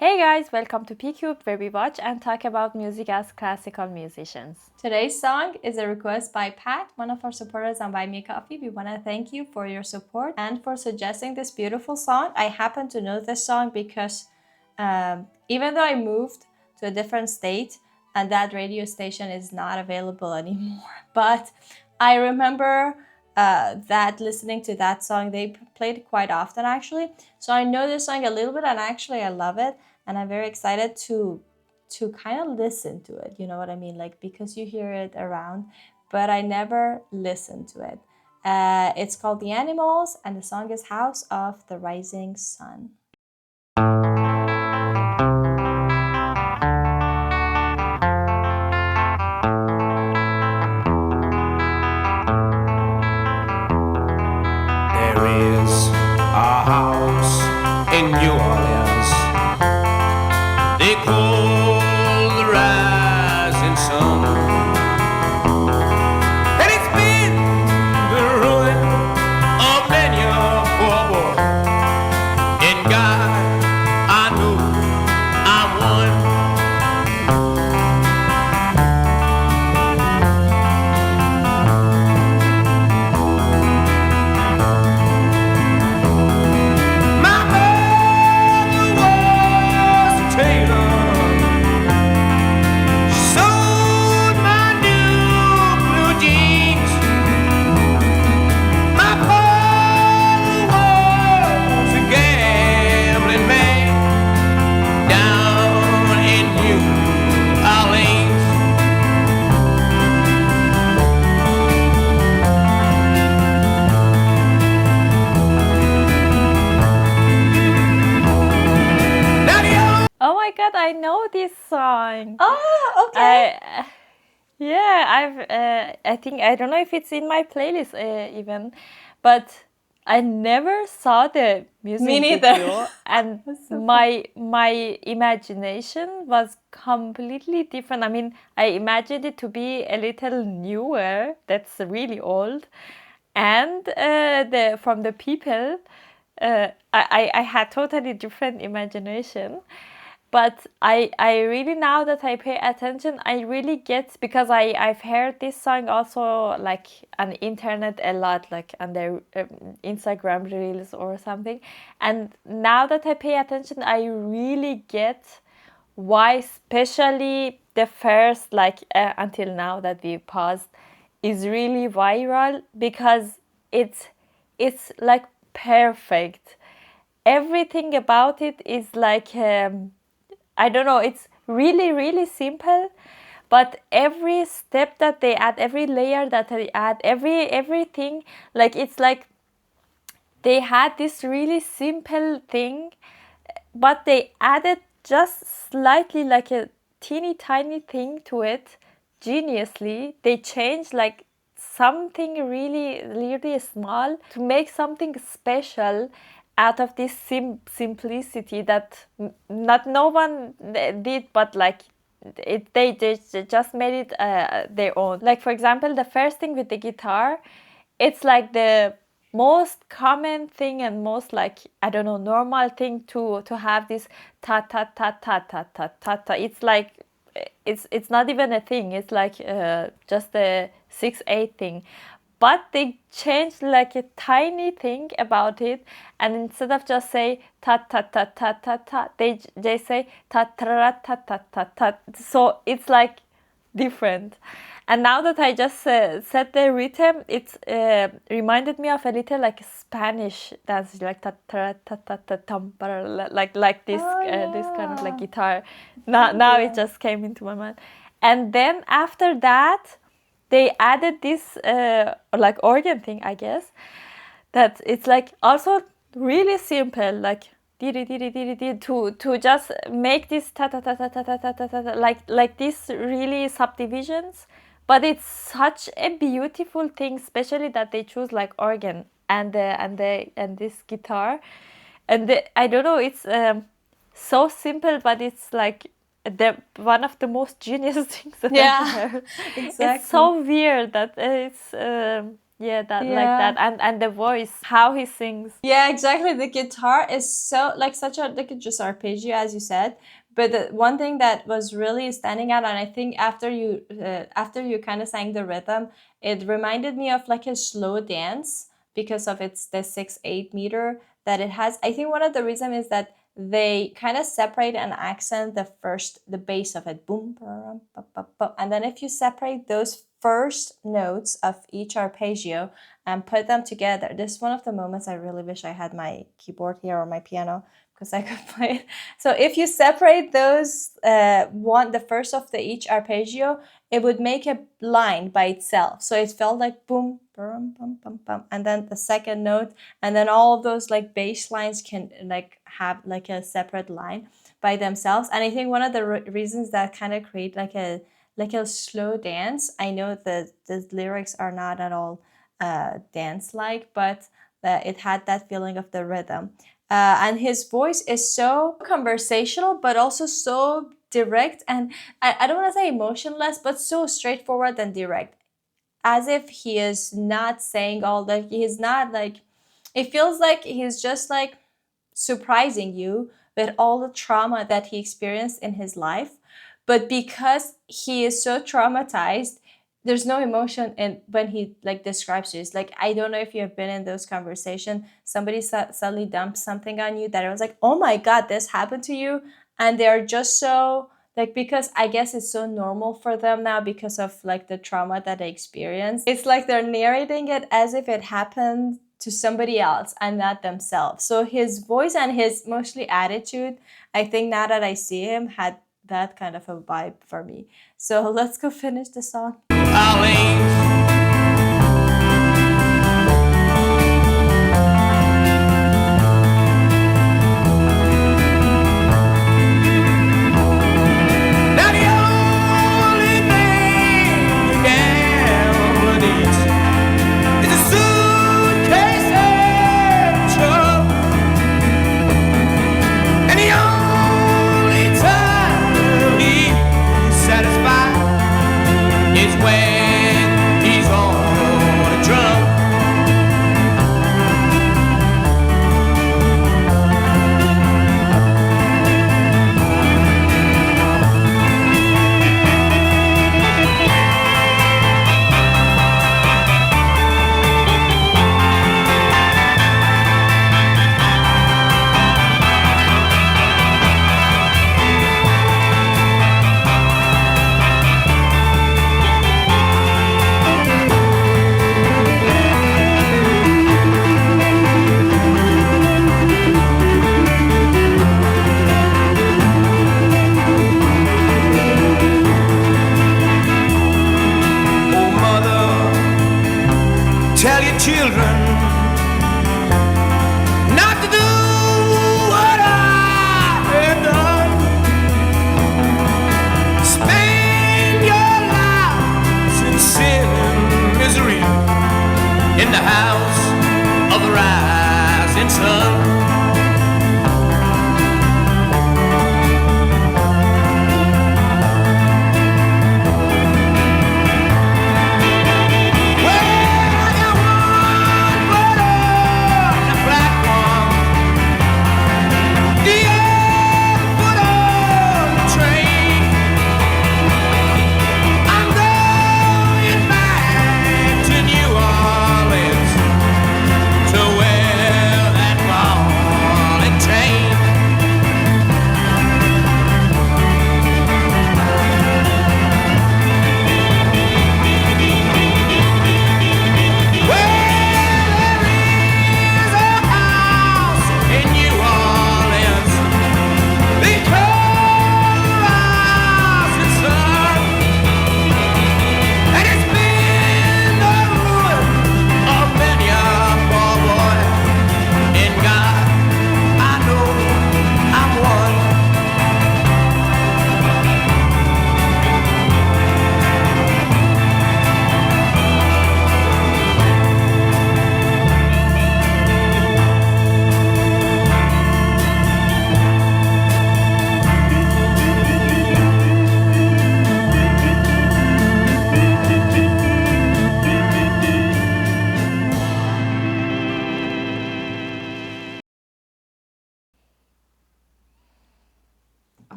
Hey guys, welcome to P-Cubed, where we watch and talk about music as classical musicians. Today's song is a request by Pat, one of our supporters on Buy Me a Coffee. We want to thank you for your support and for suggesting this beautiful song. I happen to know this song because even though I moved to a different state and that radio station is not available anymore, but I remember that listening to that song, they played it quite often actually. So I know this song a little bit and actually I love it. And I'm very excited to kind of listen to it, you know what I mean? Like, because you hear it around, but I never listened to it. It's called The Animals, and the song is House of the Rising Sun. There is a house in New Orleans they call the rising sun, and it's been the ruin of many a poor boy. And God, I know I'm one. My mother was a tailor. She sewed my new blue jeans. My father was a gambling man down in New Orleans. Now the Oh my god, I know this song. Oh, okay. I think, I don't know if it's in my playlist even, but I never saw the music Me neither. video, and That's so my imagination was completely different. I mean, I imagined it to be a little newer, that's really old, and from the people, I had totally different imagination. But I really, now that I pay attention, I really get, because I've heard this song also like on internet a lot, like on the Instagram reels or something. And now that I pay attention, I really get why, especially the first, like until now that we paused, is really viral, because it's like perfect. Everything about it is like I don't know, it's really, really simple, but every step that they add, every layer that they add, everything, like it's like they had this really simple thing, but they added just slightly, like a teeny tiny thing to it, geniusly. They changed like something really, really small to make something special out of this simplicity that not no one did, but like they just made it their own. Like, for example, the first thing with the guitar, it's like the most common thing and most, like, I don't know, normal thing to have this ta ta ta ta ta ta ta ta. It's like it's not even a thing. It's like just a 6/8 thing. But they changed like a tiny thing about it, and instead of just say ta ta ta ta ta ta, they say ta ta ta ta ta ta. So it's like different. And now that I just said the rhythm, it's reminded me of a little like Spanish dance, like ta ta ta ta ta tam, like this this kind of like guitar. Now it just came into my mind. And then after that, they added this like organ thing, I guess, that it's like also really simple, like to just make this ta ta ta ta ta ta ta ta ta, like this really subdivisions, but it's such a beautiful thing, especially that they choose like organ and this guitar, and I don't know, it's so simple, but it's like the one of the most genius things that I've heard. exactly. It's so weird that Yeah, that like Yeah. that, and the voice, how he sings. Yeah, exactly. The guitar is so like such a like just arpeggio, as you said. But the one thing that was really standing out, and I think after you kind of sang the rhythm, it reminded me of like a slow dance because of its the 6/8 meter that it has. I think one of the reason is that they kind of separate and accent the base of it, boom, ba-rum, ba, and then if you separate those first notes of each arpeggio and put them together. This is one of the moments I really wish I had my keyboard here or my piano because I could play it. So if you separate those the first of each arpeggio, it would make a line by itself. So it felt like boom, bum, bum, bum, bum, and then the second note, and then all of those like bass lines can like have like a separate line by themselves. And I think one of the reasons that kind of create like a slow dance. I know that the lyrics are not at all dance like, but it had that feeling of the rhythm. And his voice is so conversational, but also so direct, and I don't want to say emotionless, but so straightforward and direct, as if he is not saying all that. He's not like, it feels like he's just like surprising you with all the trauma that he experienced in his life. But because he is so traumatized, there's no emotion in when he like describes you. It's like, I don't know if you have been in those conversations. Somebody suddenly dumps something on you that it was like, oh my god, this happened to you, and they're just so like, because I guess it's so normal for them now because of like the trauma that they experienced. It's like they're narrating it as if it happened to somebody else and not themselves. So his voice and his mostly attitude, I think now that I see him, had that kind of a vibe for me. So let's go finish the song. When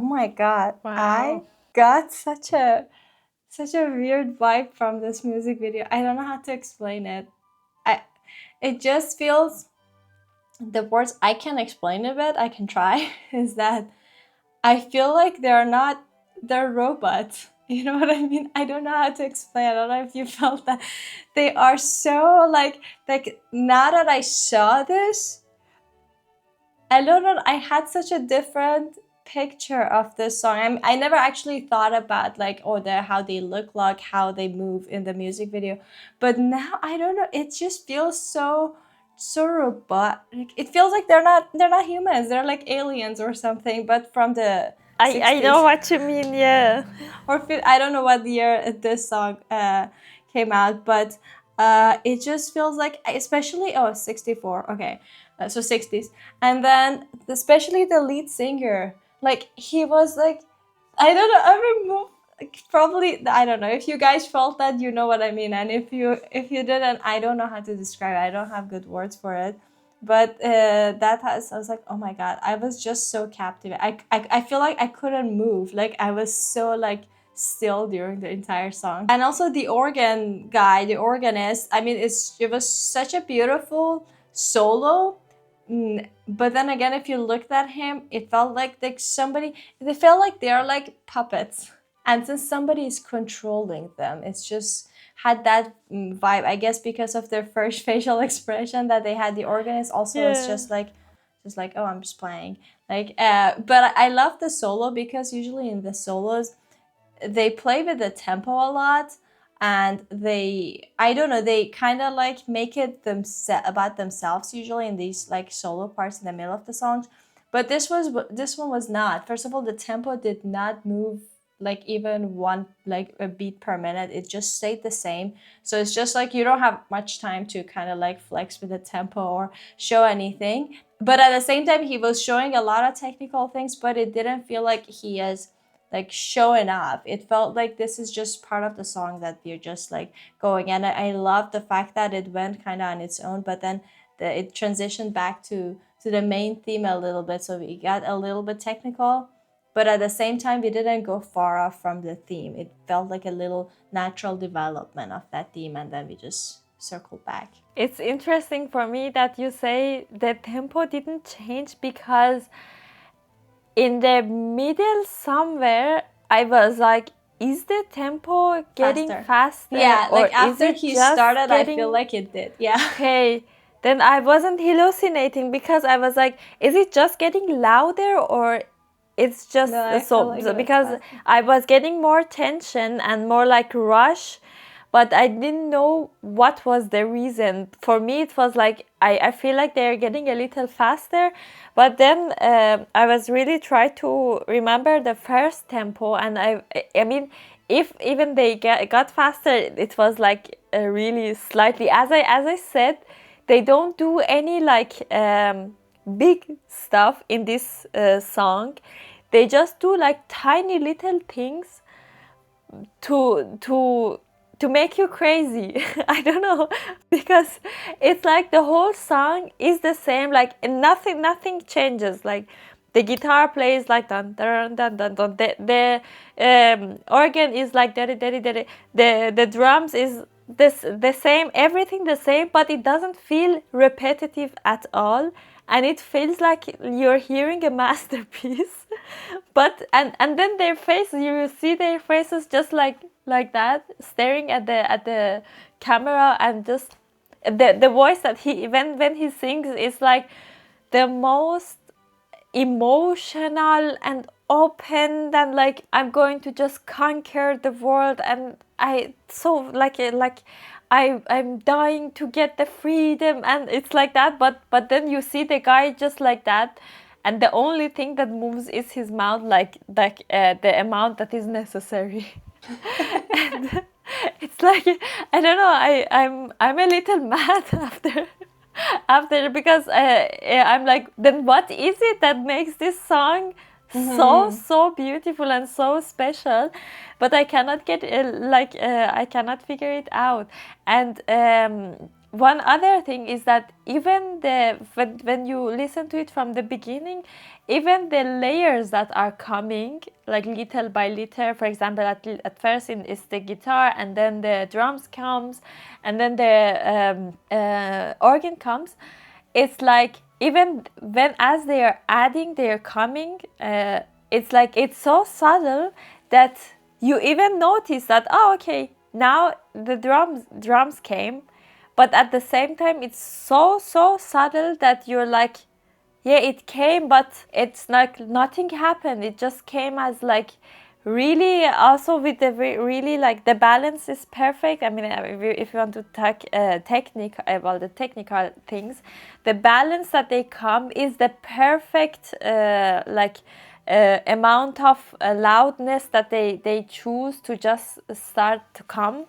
oh my god, Wow. I got such a weird vibe from this music video. I don't know how to explain it. It just feels, the words I can explain a bit, I can try, is that I feel like they're robots. You know what I mean? I don't know how to explain. I don't know if you felt that. They are so like now that I saw this, I don't know, I had such a different picture of this song. I never actually thought about like, oh, how they look like, how they move in the music video. But now I don't know, it just feels so robotic. It feels like they're not humans. They're like aliens or something, but from the I know what you mean, yeah. or I don't know what year this song came out, but it just feels like, especially 64, okay, so 60s, and then especially the lead singer, like he was like, I don't know, every move, probably, I don't know if you guys felt that, you know what I mean, and if you didn't, I don't know how to describe it. I don't have good words for it. But I was like, oh my god, I was just so captivated. I feel like I couldn't move. Like I was so like still during the entire song. And also the organ guy, the organist, I mean, it was such a beautiful solo. But then again, if you looked at him, it felt like they felt like they're like puppets. And since somebody is controlling them, it's just had that vibe, I guess, because of their first facial expression that they had. The organist also is just like, oh, I'm just playing, like, but I love the solo, because usually in the solos they play with the tempo a lot, and I don't know, they kind of like make it about themselves usually in these like solo parts in the middle of the songs. But this one was not. First of all, the tempo did not move like even one, like a beat per minute. It just stayed the same. So it's just like you don't have much time to kind of like flex with the tempo or show anything. But at the same time, he was showing a lot of technical things, but it didn't feel like he is like showing off. It felt like this is just part of the song that we're just like going. And I love the fact that it went kind of on its own, but then it transitioned back to the main theme a little bit. So we got a little bit technical, but at the same time, we didn't go far off from the theme. It felt like a little natural development of that theme, and then we just circled back. It's interesting for me that you say the tempo didn't change, because in the middle somewhere, I was like, is the tempo getting faster? Yeah, like after he started, I feel like it did. Yeah. Okay. Then I wasn't hallucinating, because I was like, is it just getting louder, or it's just because I was getting more tension and more like rush, but I didn't know what was the reason. For me, it was like, I feel like they're getting a little faster. But then I was really trying to remember the first tempo, and I mean, if even they got faster, it was like really slightly. As I said, they don't do any like big stuff in this song. They just do like tiny little things to make you crazy. I don't know, because it's like the whole song is the same, like nothing changes. Like the guitar plays like dun dun dun dun dun. The organ is like daddy daddy daddy. The drums is the same, everything the same, but it doesn't feel repetitive at all, and it feels like you're hearing a masterpiece. But and then their faces, you see their faces just like that, staring at the camera, and just the voice that he when he sings is like the most emotional and open, and like, I'm going to just conquer the world, and I'm dying to get the freedom, and it's like that. But then you see the guy just like that, and the only thing that moves is his mouth, like the amount that is necessary. And it's like, I don't know, I'm a little mad after because I'm like, then what is it that makes this song so beautiful and so special? But I cannot get I cannot figure it out. And one other thing is that even when you listen to it from the beginning, even the layers that are coming, like little by little, for example, at first it's the guitar, and then the drums comes, and then the organ comes. It's like even when as they are adding, they are coming. It's like it's so subtle that you even notice that, oh, okay, now the drums came, but at the same time it's so subtle that you're like, yeah, it came, but it's like nothing happened. It just came as like really, also with the really, like, the balance is perfect. I mean, if you want to talk technique about the technical things, the balance that they come is the perfect amount of loudness that they choose to just start to come.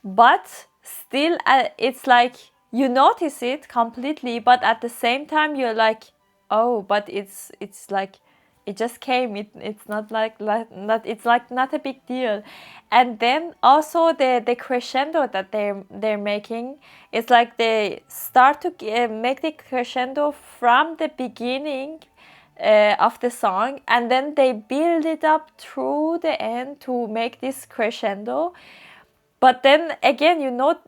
But still, it's like you notice it completely, but at the same time you're like, oh, but it's like it just came. It's not not, it's like not a big deal. And then also the crescendo that they're making, it's like they start to make the crescendo from the beginning of the song, and then they build it up through the end to make this crescendo. But then again,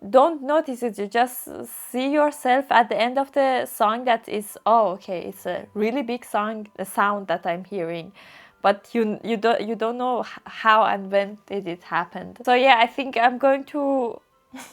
don't notice it. You just see yourself at the end of the song that is, oh, okay, it's a really big song, the sound that I'm hearing. But you don't know how and when did it happen. So yeah, I think I'm going to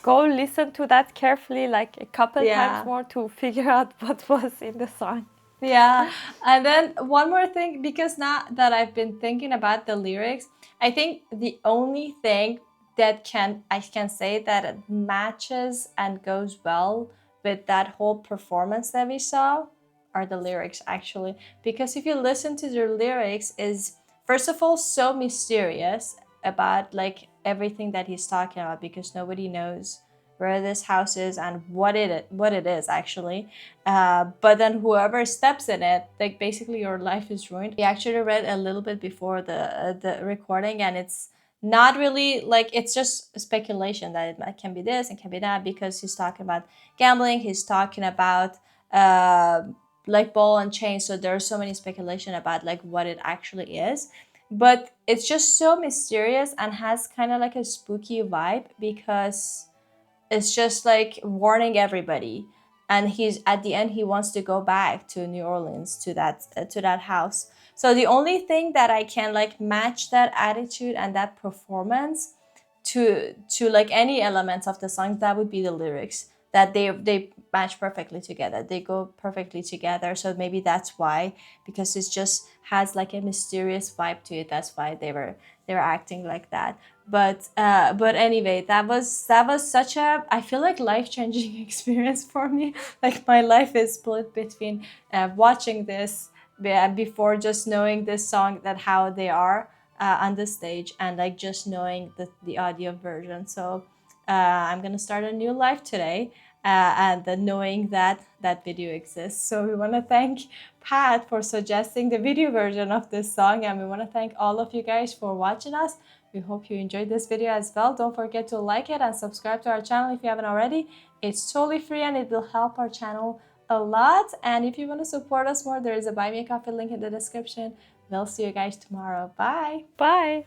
go listen to that carefully, like a couple times more, to figure out what was in the song. Yeah. And then one more thing, because now that I've been thinking about the lyrics, I think the only thing that I can say that it matches and goes well with that whole performance that we saw are the lyrics, actually. Because if you listen to the lyrics, is first of all so mysterious about like everything that he's talking about, because nobody knows where this house is and what it is actually. But then whoever steps in it, like basically your life is ruined. We actually read a little bit before the recording, and it's not really like, it's just speculation that it can be this and can be that, because he's talking about gambling, he's talking about like ball and chain. So there's so many speculation about like what it actually is, but it's just so mysterious and has kind of like a spooky vibe, because it's just like warning everybody, and he's at the end he wants to go back to New Orleans, to that house. So the only thing that I can like match that attitude and that performance to like any elements of the song, that would be the lyrics, that they match perfectly together, they go perfectly together. So maybe that's why, because it just has like a mysterious vibe to it, that's why they were acting like that. But anyway, that was such a, I feel like, life-changing experience for me. Like my life is split between watching this before just knowing this song, that how they are on the stage, and like just knowing the audio version. So I'm gonna start a new life today, and then knowing that that video exists. So we want to thank Pat for suggesting the video version of this song, and we want to thank all of you guys for watching us. We hope you enjoyed this video as well. Don't forget to like it and subscribe to our channel if you haven't already. It's totally free and it will help our channel a lot. And if you want to support us more, there is a Buy Me a Coffee link in the description. We'll see you guys tomorrow. Bye. Bye.